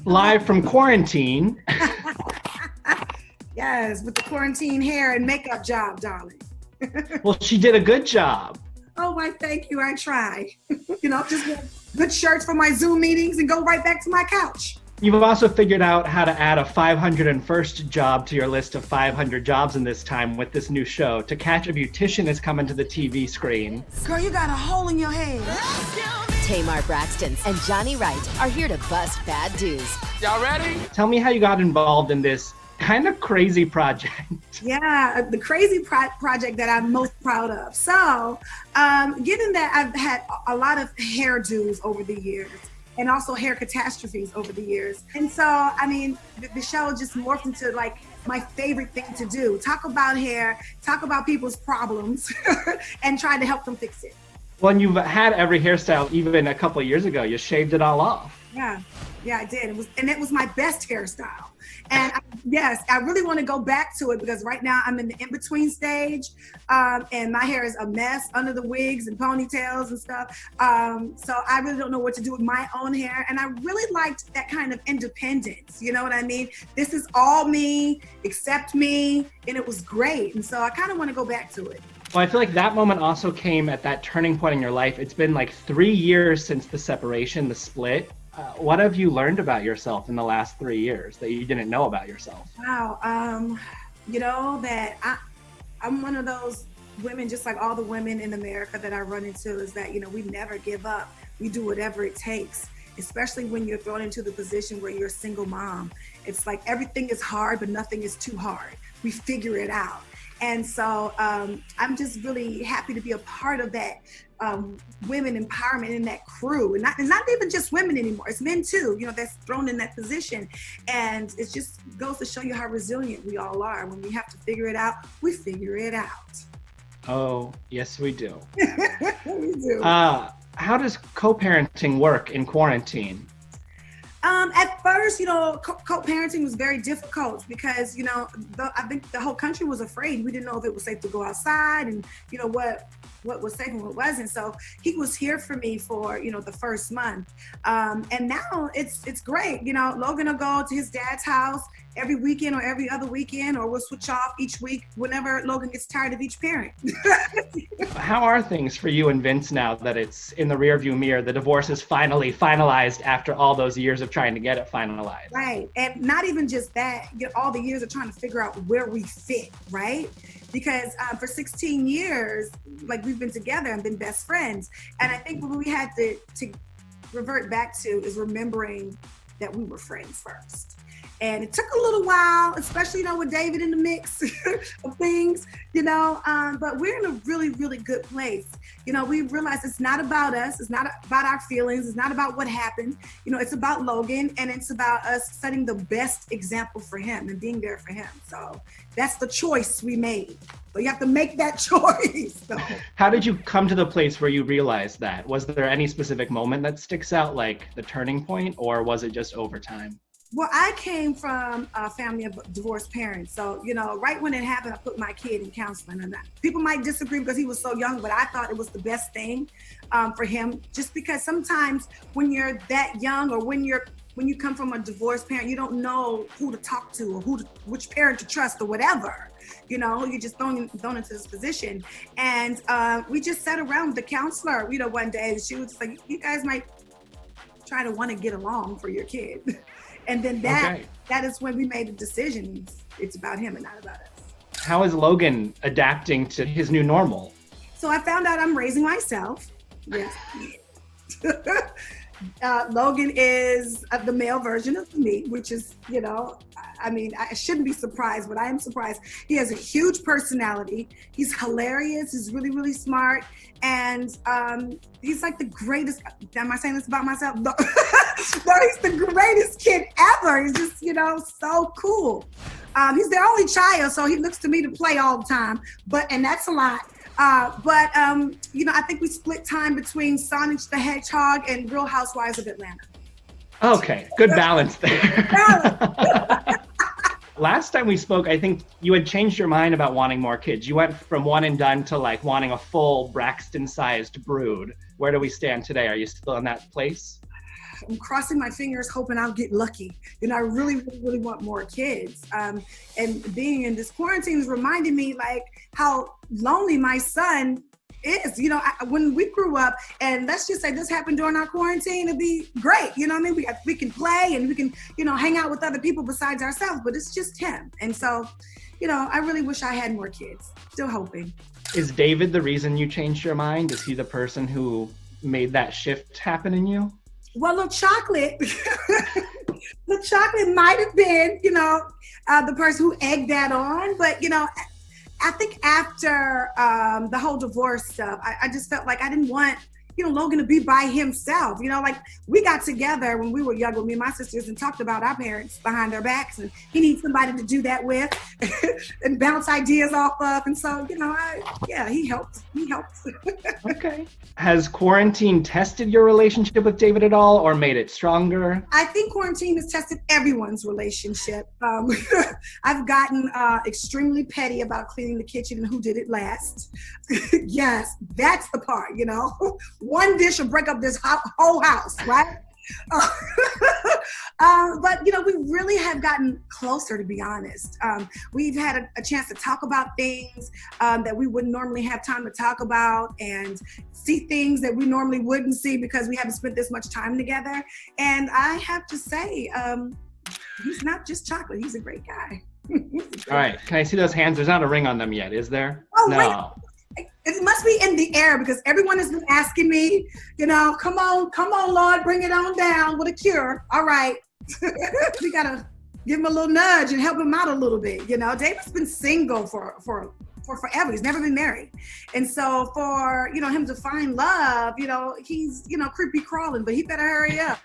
Live from quarantine. Yes, with the quarantine hair and makeup job, darling. Well, she did a good job. Oh, why, thank you. I try. Just wear good shirts for my Zoom meetings and go right back to my couch. You've also figured out how to add a 501st job to your list of 500 jobs in this time with this new show. To Catch a Beautician is coming to the TV screen. Girl, you got a hole in your head. Tamar Braxton and Johnny Wright are here to bust bad dues. Y'all ready? Tell me how you got involved in this kind of crazy project. Yeah, the crazy project that I'm most proud of. So, given that I've had a lot of hairdos over the years, and also hair catastrophes over the years. And so, the show just morphed into like my favorite thing to do. Talk about hair, talk about people's problems, and try to help them fix it. Well, and you've had every hairstyle even a couple of years ago. You shaved it all off. Yeah, I did. It was my best hairstyle. And I really want to go back to it because right now I'm in the in-between stage, and my hair is a mess under the wigs and ponytails and stuff. So I really don't know what to do with my own hair. And I really liked that kind of independence. You know what I mean? This is all me, except me, and it was great. And so I kind of want to go back to it. Well, I feel like that moment also came at that turning point in your life. It's been like 3 years since the separation, the split. What have you learned about yourself in the last 3 years that you didn't know about yourself? Wow. That I'm one of those women, just like all the women in America that I run into, is that, we never give up. We do whatever it takes, especially when you're thrown into the position where you're a single mom. It's like everything is hard, but nothing is too hard. We figure it out. And so I'm just really happy to be a part of that women empowerment in that crew. And not even just women anymore, it's men too, that's thrown in that position. And it just goes to show you how resilient we all are. When we have to figure it out, we figure it out. Oh, yes, we do. We do. How does co-parenting work in quarantine? At first, co-parenting was very difficult because, I think the whole country was afraid. We didn't know if it was safe to go outside and, what was safe and what wasn't. So he was here for me for, the first month. And now it's great. Logan will go to his dad's house every weekend or every other weekend, or we'll switch off each week whenever Logan gets tired of each parent. How are things for you and Vince now that it's in the rearview mirror? The divorce is finally finalized after all those years of trying to get it finalized. Right. And not even just that, all the years of trying to figure out where we fit, right? Because for 16 years, like, we've been together and been best friends. And I think what we had to revert back to is remembering that we were friends first. And it took a little while, especially, with David in the mix of things, but we're in a really, really good place. We realized it's not about us. It's not about our feelings. It's not about what happened. It's about Logan, and it's about us setting the best example for him and being there for him. So that's the choice we made. So you have to make that choice. So. How did you come to the place where you realized that? Was there any specific moment that sticks out, like the turning point, or was it just over time? Well, I came from a family of divorced parents. So, right when it happened, I put my kid in counseling. And people might disagree because he was so young, but I thought it was the best thing for him. Just because sometimes when you're that young, or when you come from a divorced parent, you don't know who to talk to or which parent to trust or whatever. You're just thrown into this position. And we just sat around with the counselor, one day, and she was like, you guys might try to want to get along for your kid. And then that is when we made the decision. It's about him and not about us. How is Logan adapting to his new normal? So I found out I'm raising myself. Yes. Logan is the male version of me, which is, I shouldn't be surprised, but I am surprised. He has a huge personality. He's hilarious. He's really, really smart. And he's like the greatest. Am I saying this about myself? No, no, he's the greatest kid ever. He's just, so cool. He's the only child, so he looks to me to play all the time. And that's a lot. I think we split time between Sonic the Hedgehog and Real Housewives of Atlanta. Okay, good balance there. Last time we spoke, I think you had changed your mind about wanting more kids. You went from one and done to like wanting a full Braxton-sized brood. Where do we stand today? Are you still in that place? I'm crossing my fingers, hoping I'll get lucky. I really, really, really want more kids. And being in this quarantine is reminding me like how lonely my son is. When we grew up, and let's just say this happened during our quarantine, it'd be great. You know what I mean? We can play and we can, hang out with other people besides ourselves, but it's just him. And so, I really wish I had more kids. Still hoping. Is David the reason you changed your mind? Is he the person who made that shift happen in you? Well, the chocolate might have been, the person who egged that on. But, I think after the whole divorce stuff, I just felt like I didn't want, Logan to be by himself. Like we got together when we were younger, me and my sisters, and talked about our parents behind their backs, and he needs somebody to do that with and bounce ideas off of. And so, he helped. Okay. Has quarantine tested your relationship with David at all, or made it stronger? I think quarantine has tested everyone's relationship. I've gotten extremely petty about cleaning the kitchen and who did it last. Yes, that's the part, One dish will break up this whole house, right? But, we really have gotten closer, to be honest. We've had a chance to talk about things that we wouldn't normally have time to talk about, and see things that we normally wouldn't see because we haven't spent this much time together. And I have to say, he's not just chocolate. He's a great guy. All right. Can I see those hands? There's not a ring on them yet, is there? Oh, no. Wait. It must be in the air because everyone has been asking me, come on, Lord, bring it on down with a cure. All right. We got to give him a little nudge and help him out a little bit. David's been single for forever. He's never been married. And so for, him to find love, he's, creepy crawling, but he better hurry up.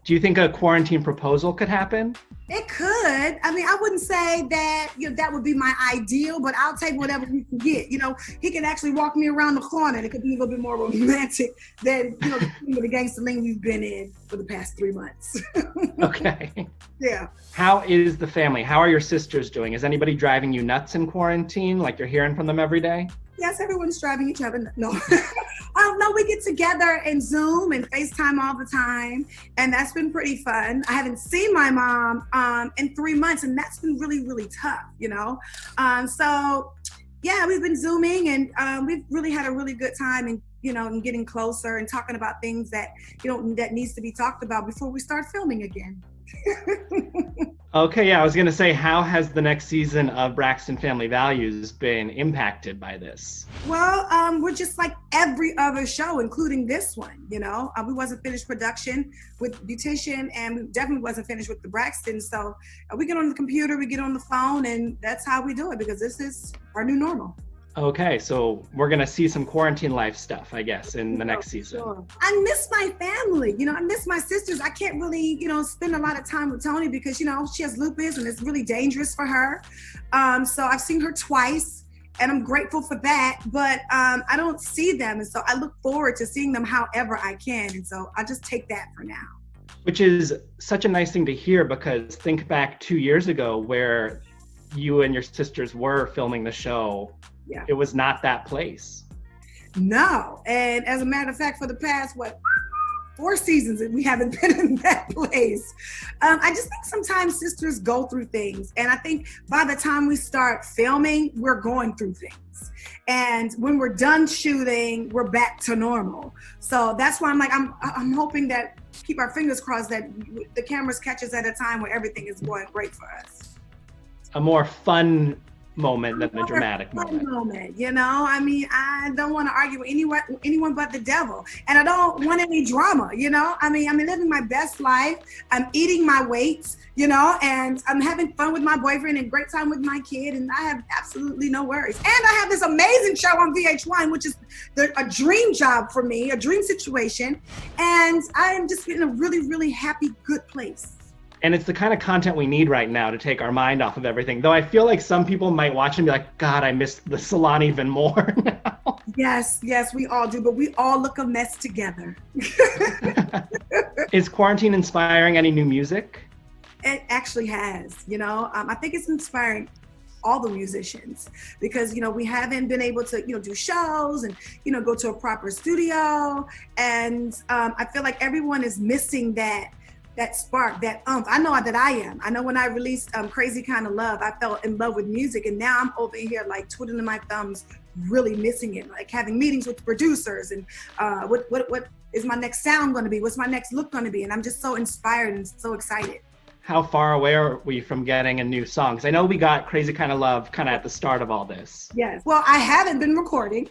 Do you think a quarantine proposal could happen? It could. I mean, I wouldn't say that that would be my ideal, but I'll take whatever we can get. He can actually walk me around the corner, and it could be a little bit more romantic than the gangster lean we've been in for the past 3 months. Okay. Yeah. How is the family? How are your sisters doing? Is anybody driving you nuts in quarantine? Like you're hearing from them every day? Yes, everyone's driving each other. No. No, we get together and Zoom and FaceTime all the time, and that's been pretty fun. I haven't seen my mom in 3 months, and that's been really, really tough, So, yeah, we've been Zooming, and we've really had a really good time, and and getting closer and talking about things that that needs to be talked about before we start filming again. Okay, yeah, I was going to say, how has the next season of Braxton Family Values been impacted by this? Well, we're just like every other show, including this one, We wasn't finished production with Beautician, and we definitely wasn't finished with the Braxton. So we get on the computer, we get on the phone, and that's how we do it because this is our new normal. Okay, so we're going to see some quarantine life stuff, I guess, in the next season. Sure. I miss my family. I miss my sisters. I can't really, spend a lot of time with Tony because, she has lupus and it's really dangerous for her. So I've seen her twice and I'm grateful for that, but I don't see them. And so I look forward to seeing them however I can. And so I just take that for now. Which is such a nice thing to hear because think back 2 years ago where you and your sisters were filming the show. Yeah. It was not that place. No. And as a matter of fact, for the past, 4 seasons, we haven't been in that place. I just think sometimes sisters go through things. And I think by the time we start filming, we're going through things. And when we're done shooting, we're back to normal. So that's why I'm hoping that, keep our fingers crossed that the cameras catch us at a time where everything is going great for us. A more fun moment than a dramatic moment. I mean, I don't want to argue with anyone but the devil, and I don't want any drama. I mean, I'm living my best life. I'm eating my weights, and I'm having fun with my boyfriend and great time with my kid, and I have absolutely no worries. And I have this amazing show on VH1, which is a dream job for me, a dream situation, and I am just in a really, really happy, good place. And it's the kind of content we need right now to take our mind off of everything. Though I feel like some people might watch and be like, God, I miss the salon even more now. Yes, we all do, but we all look a mess together. Is quarantine inspiring any new music? It actually has, I think it's inspiring all the musicians, because, we haven't been able to, do shows and, go to a proper studio. And I feel like everyone is missing that spark, that umph. I know that I am. I know when I released Crazy Kind of Love, I fell in love with music, and now I'm over here like twiddling my thumbs, really missing it, like having meetings with the producers and what is my next sound going to be? What's my next look going to be? And I'm just so inspired and so excited. How far away are we from getting a new song? Because I know we got Crazy Kind of Love kind of at the start of all this. Yes. Well, I haven't been recording,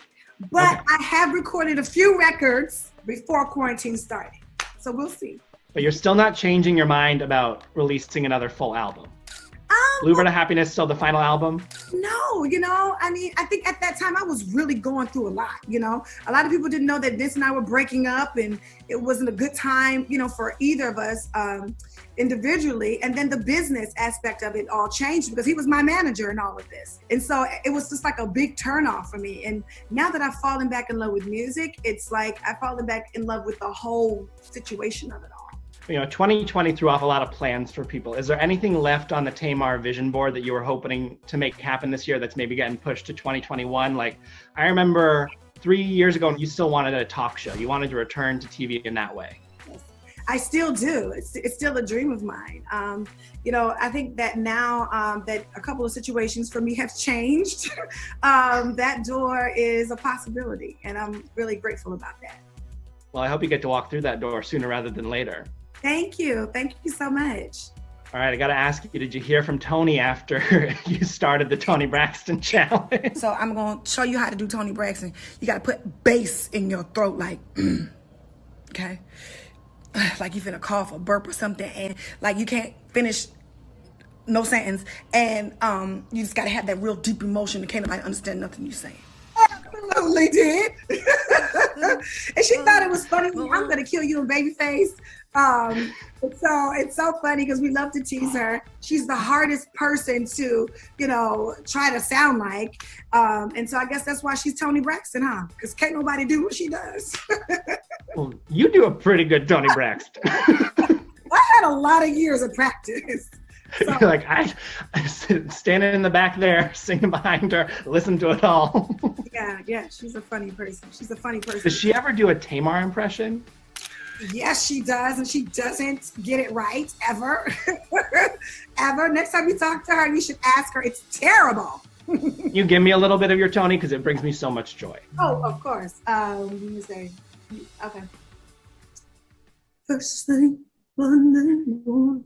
but okay. I have recorded a few records before quarantine started. So we'll see. But you're still not changing your mind about releasing another full album? Bluebird of Happiness still the final album? No, I think at that time I was really going through a lot, A lot of people didn't know that Vince and I were breaking up, and it wasn't a good time, for either of us individually. And then the business aspect of it all changed because he was my manager in all of this. And so it was just like a big turnoff for me. And now that I've fallen back in love with music, it's like I've fallen back in love with the whole situation of it all. 2020 threw off a lot of plans for people. Is there anything left on the Tamar vision board that you were hoping to make happen this year that's maybe getting pushed to 2021? Like, I remember 3 years ago, you still wanted a talk show. You wanted to return to TV in that way. Yes, I still do. It's still a dream of mine. I think that now that a couple of situations for me have changed, that door is a possibility, and I'm really grateful about that. Well, I hope you get to walk through that door sooner rather than later. Thank you. Thank you so much. All right, I got to ask you, did you hear from Tony after you started the Tony Braxton challenge? So I'm going to show you how to do Tony Braxton. You got to put bass in your throat, like, okay? Like you finna cough or burp or something, and like you can't finish no sentence, and you just got to have that real deep emotion, and can't nobody understand nothing you're saying. Absolutely did. And she thought it was funny. I'm going to kill you in Babyface. It's so funny because we love to tease her. She's the hardest person to, try to sound like. And so I guess that's why she's Tony Braxton, huh? Because can't nobody do what she does. Well, you do a pretty good Tony Braxton. I had a lot of years of practice. So, you're like, I standing in the back there, singing behind her, listen to it all. Yeah, she's a funny person. Does she ever do a Tamar impression? Yes, she does, and she doesn't get it right, ever. Ever. Next time you talk to her, you should ask her. It's terrible. You give me a little bit of your Tony, because it brings me so much joy. Oh, of course. Let me say, okay. First thing, Monday morning,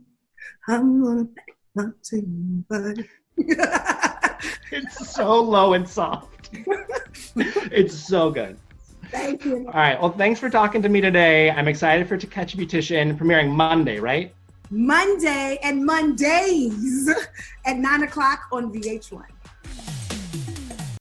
I'm gonna pack my Tamar. It's so low and soft. It's so good. Thank you. All right. Well, thanks for talking to me today. I'm excited for To Catch a Beautician premiering Monday, right? Monday and Mondays at 9 o'clock on VH1.